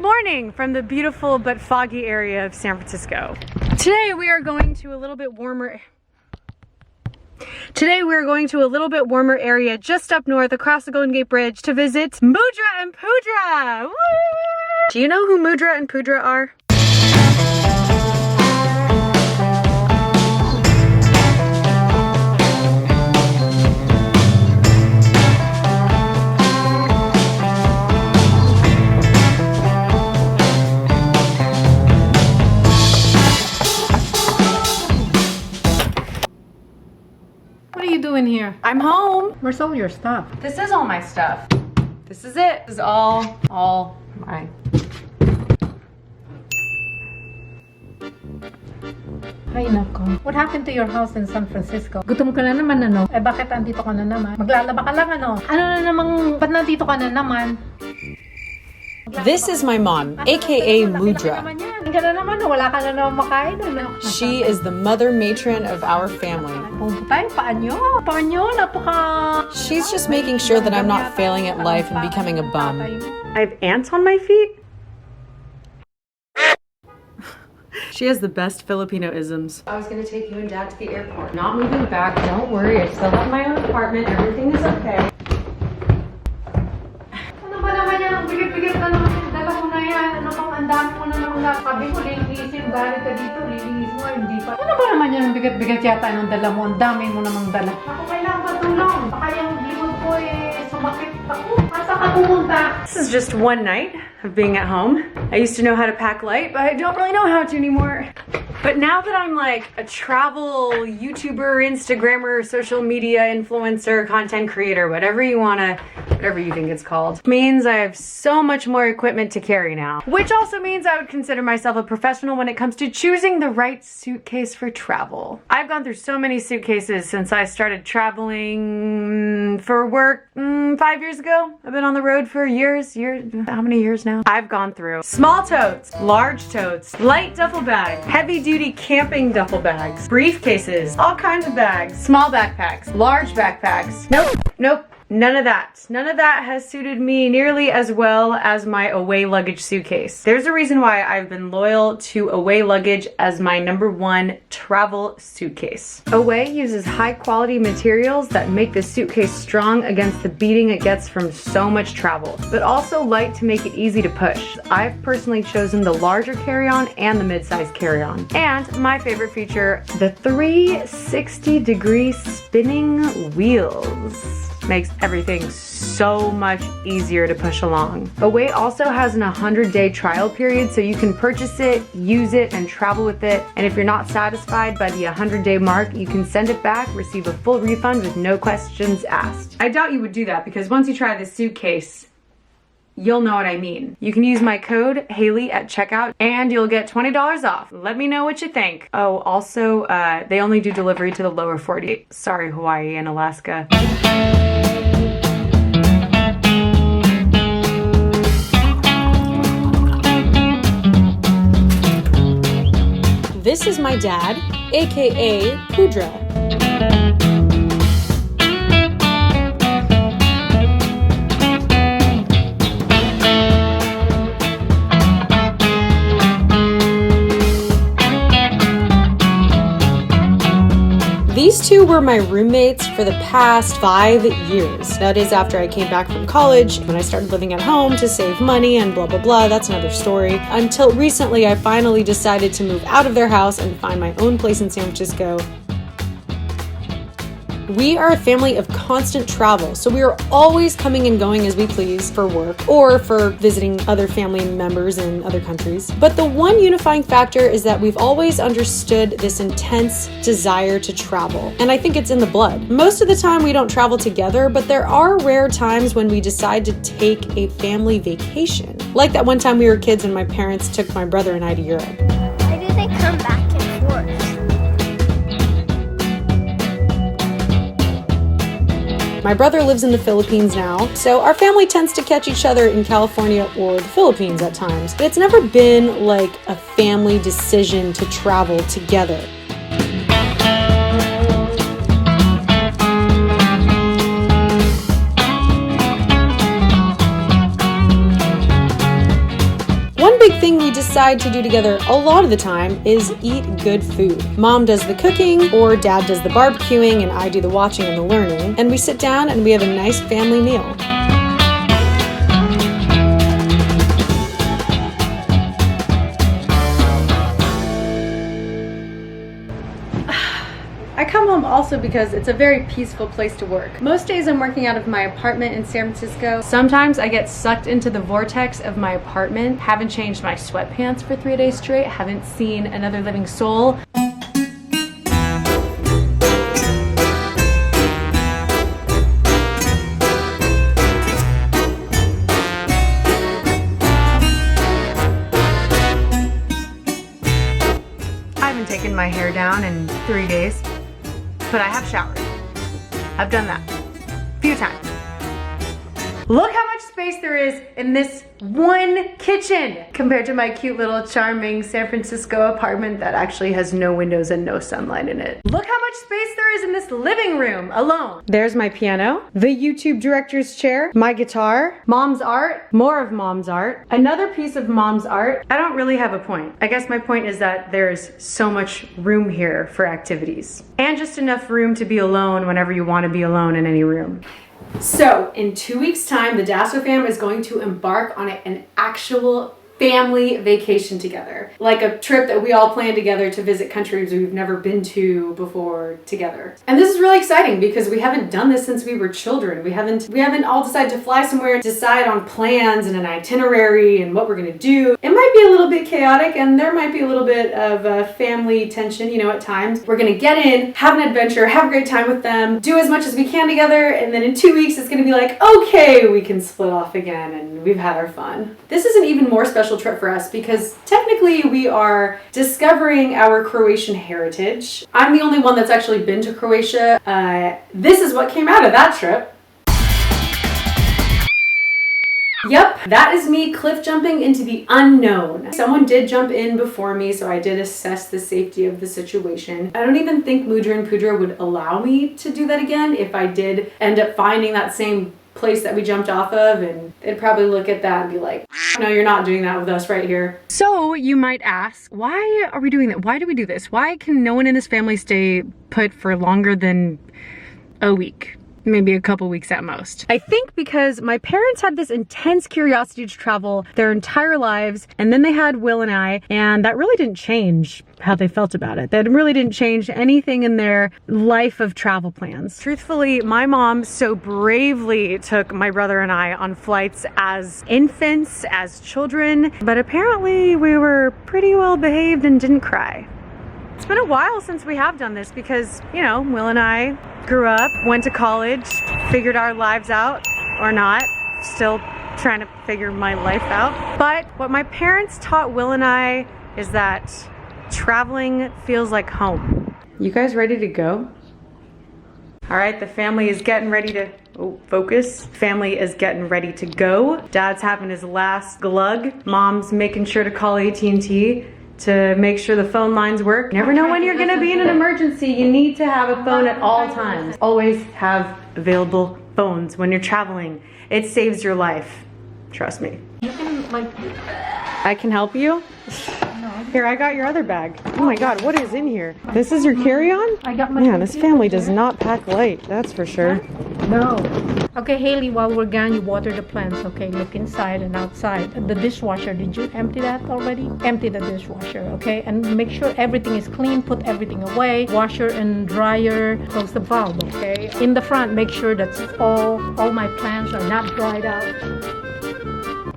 morning from the beautiful but foggy area of San Francisco. Today we are going to a little bit warmer area just up north across the Golden Gate Bridge to visit Mudra and Pudra. Woo! Do you know who Mudra and Pudra are? What are you doing here? I'm home. Where's all your stuff? This is all my stuff. This is it. This is all mine. Ay nako. What happened to your house in San Francisco? Gutom ka na naman ano? Eh bakit andito ka na naman? Maglalaba ka lang ano? Ano na namang, ba't nandito ka na naman? This is my mom, aka Mudra. Hindi ka na naman, wala ka na naman makain. She is the mother matron of our family. Paanyo, napaka... She's just making sure that I'm not failing at life and becoming a bum. I have ants on my feet. She has the best Filipino isms. I was gonna take you and Dad to the airport. Not moving back, don't worry. I still have my own apartment. Everything is okay. Ano ba naman yan? Bigat-bigat na naman yung dala mo na yan. Ano bang ang dami mo na naman sabi ko, lilinisin, galing ka dito, lilinis mo, hindi pa. Ano ba naman yan? Bigat-bigat yata yung dala mo. Ang dami mo namang dala. Ako kailangan matulong. Baka yung limod ko sumakit ako. Asa ka pumunta? This is just one night of being at home. I used to know how to pack light, but I don't really know how to anymore. But now that I'm like a travel YouTuber, Instagrammer, social media influencer, content creator, whatever you think it's called, means I have so much more equipment to carry now. Which also means I would consider myself a professional when it comes to choosing the right suitcase for travel. I've gone through so many suitcases since I started traveling for work 5 years ago. I've been on the road for years, how many years now? I've gone through small totes, large totes, light duffel bags, heavy duty camping duffel bags, briefcases, all kinds of bags, small backpacks, large backpacks. Nope. None of that. None of that has suited me nearly as well as my away luggage suitcase. There's a reason why I've been loyal to away luggage as my #1 travel suitcase. Away uses high quality materials that make the suitcase strong against the beating it gets from so much travel, but also light to make it easy to push. I've personally chosen the larger carry-on and the mid-size carry-on. And my favorite feature, the 360-degree spinning wheels. Makes everything so much easier to push along. Away also has an 100-day trial period, so you can purchase it, use it, and travel with it. And if you're not satisfied by the 100-day mark, you can send it back, receive a full refund with no questions asked. I doubt you would do that because once you try this suitcase, you'll know what I mean. You can use my code Haley at checkout and you'll get $20 off. Let me know what you think. Oh, also, they only do delivery to the lower 48. Sorry, Hawaii and Alaska. This is my dad, aka Pudra. These two were my roommates for the past 5 years. That is after I came back from college, when I started living at home to save money and blah, blah, blah. That's another story. Until recently, I finally decided to move out of their house and find my own place in San Francisco. We are a family of constant travel, so we are always coming and going as we please for work or for visiting other family members in other countries. But the one unifying factor is that we've always understood this intense desire to travel, and I think it's in the blood. Most of the time we don't travel together, but there are rare times when we decide to take a family vacation. Like that one time we were kids and my parents took my brother and I to Europe. Why do they come back and forth? My brother lives in the Philippines now, so our family tends to catch each other in California or the Philippines at times. But it's never been like a family decision to travel together. One big thing we decide to do together a lot of the time is eat good food. Mom does the cooking, or Dad does the barbecuing, and I do the watching and the learning, and we sit down and we have a nice family meal. I come home also because it's a very peaceful place to work. Most days I'm working out of my apartment in San Francisco. Sometimes I get sucked into the vortex of my apartment. Haven't changed my sweatpants for 3 days straight. Haven't seen another living soul. I haven't taken my hair down in 3 days. But I have showered. I've done that a few times. Look how much space there is in this one kitchen compared to my cute little charming San Francisco apartment that actually has no windows and no sunlight in it. Look how much space there is in this living room alone. There's my piano, the YouTube director's chair, my guitar, Mom's art, more of Mom's art, another piece of Mom's art. I don't really have a point. I guess my point is that there's so much room here for activities and just enough room to be alone whenever you want to be alone in any room. So, in 2 weeks' time, the Dasso fam is going to embark on an actual family vacation together. Like a trip that we all plan together to visit countries we've never been to before together. And this is really exciting because we haven't done this since we were children. We haven't all decided to fly somewhere and decide on plans and an itinerary and what we're gonna do. It might be a little bit chaotic and there might be a little bit of family tension, you know, at times. We're gonna get in, have an adventure, have a great time with them, do as much as we can together, and then in 2 weeks it's gonna be like, okay, we can split off again and we've had our fun. This is an even more special trip for us because technically we are discovering our Croatian heritage. I'm the only one that's actually been to Croatia. This is what came out of that trip. Yep, that is me cliff jumping into the unknown. Someone did jump in before me, so I did assess the safety of the situation. I don't even think Mudra and Pudra would allow me to do that again if I did end up finding that same place that we jumped off of, and they'd probably look at that and be like, no, you're not doing that with us right here. So you might ask, why are we doing that? Why do we do this? Why can no one in this family stay put for longer than a week? Maybe a couple weeks at most. I think because my parents had this intense curiosity to travel their entire lives, and then they had Will and I, and that really didn't change how they felt about it. That really didn't change anything in their life of travel plans. Truthfully, my mom so bravely took my brother and I on flights as infants, as children, but apparently we were pretty well behaved and didn't cry. It's been a while since we have done this because, you know, Will and I grew up, went to college, figured our lives out, or not, still trying to figure my life out. But what my parents taught Will and I is that traveling feels like home. You guys ready to go? All right, the family is getting ready to, focus. Family is getting ready to go. Dad's having his last glug. Mom's making sure to call AT&T to make sure the phone lines work. You never know when you're gonna be in an emergency. You need to have a phone at all times. Always have available phones when you're traveling. It saves your life. Trust me. You can like. I can help you? Here, I got your other bag. Oh my God, what is in here? This is your carry-on? I got my. Man, this family does not pack light, that's for sure. No. Okay, Haley, while we're gone, you water the plants, okay? Look inside and outside. The dishwasher, did you empty that already? Empty the dishwasher, okay? And make sure everything is clean, put everything away. Washer and dryer, close the valve, okay? In the front, make sure that's all my plants are not dried out.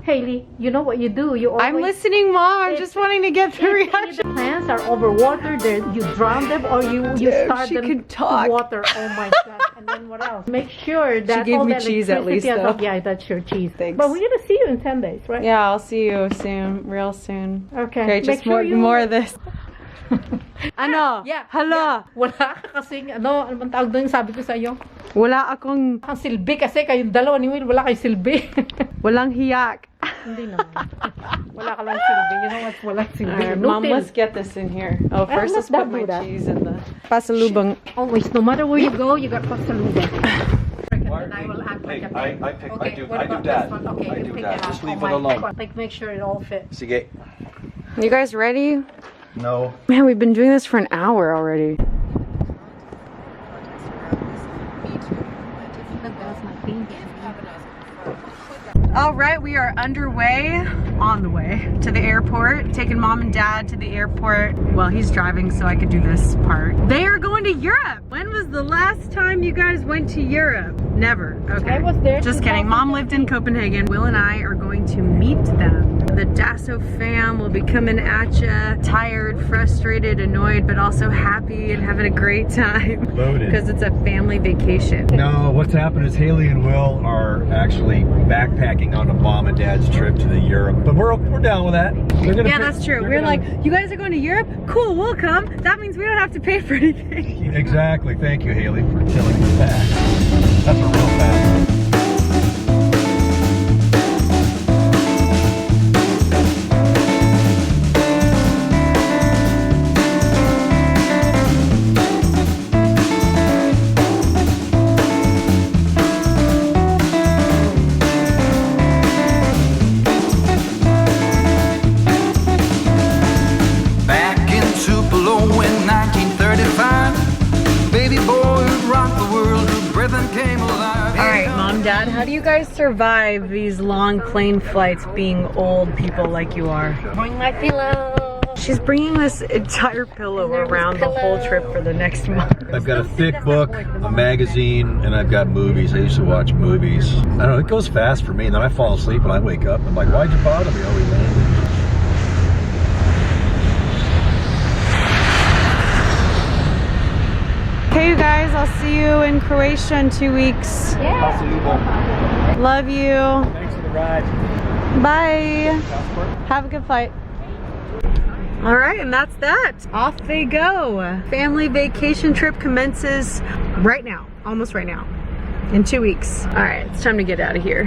Haley, you know what you do. You always, I'm listening, Mom. I'm just wanting to get the reaction. The plants are overwatered, you drown them or you start them to water. Oh my God. And then what else? Make sure that she gave all me that cheese at least, though. Yeah, that's your cheese. Thanks. But we're going to see you in 10 days, right? Yeah, I'll see you soon, real soon. Okay. Okay, just Make sure more of this. Ano? Yeah. Hala. Yeah. Wala ka kasing, ano bang tawag doon, sabi ko sa'yo? Wala akong... Ang silbi kasi, kayong dalawa ni Will, wala kayong silbi. Walang hiyak. Hindi naman. Wala ka lang silbi. You know what? Walang silbi. Alright, Mom, let's get this in here. Oh, first let's put my cheese in the... Pasalubong. Always, no matter where you go, you got pasalubong. and I will act like a I pig. pick. Okay, I do what about that. this one? Okay, I you do pick that. it up. Just leave Oh it my alone. God. Like make sure it all fits. Sige. You guys ready? No. Man, we've been doing this for an hour already. All right, we are on the way to the airport, taking mom and dad to the airport. Well, he's driving, so I could do this part. They are going to Europe. When was the last time you guys went to Europe? Never. Okay. I was there. Just kidding. Mom lived in Copenhagen. Will and I are going to meet them. The Dasso fam will be coming at ya, tired, frustrated, annoyed, but also happy and having a great time. Loaded. Because it's a family vacation. No, what's happened is Haley and Will are actually backpacking on a mom and dad's trip to the Europe, but we're down with that. Yeah, that's true. We're like, you guys are going to Europe? Cool, we'll come. That means we don't have to pay for anything. Exactly. Thank you, Haley, for telling the facts. That's a real fact. Dad, how do you guys survive these long plane flights being old people like you are? Bring my pillow. She's bringing this entire pillow around the whole trip for the next month. I've got a thick book, a magazine, and I've got movies. I used to watch movies. I don't know, it goes fast for me, and then I fall asleep and I wake up. I'm like, why'd you bother me? Oh, we landed. Okay, you guys, I'll see you in Croatia in 2 weeks. Yeah. Love you. Thanks for the ride. Bye. Have a good flight. All right, and that's that. Off they go. Family vacation trip commences right now, almost right now, in 2 weeks. All right, it's time to get out of here.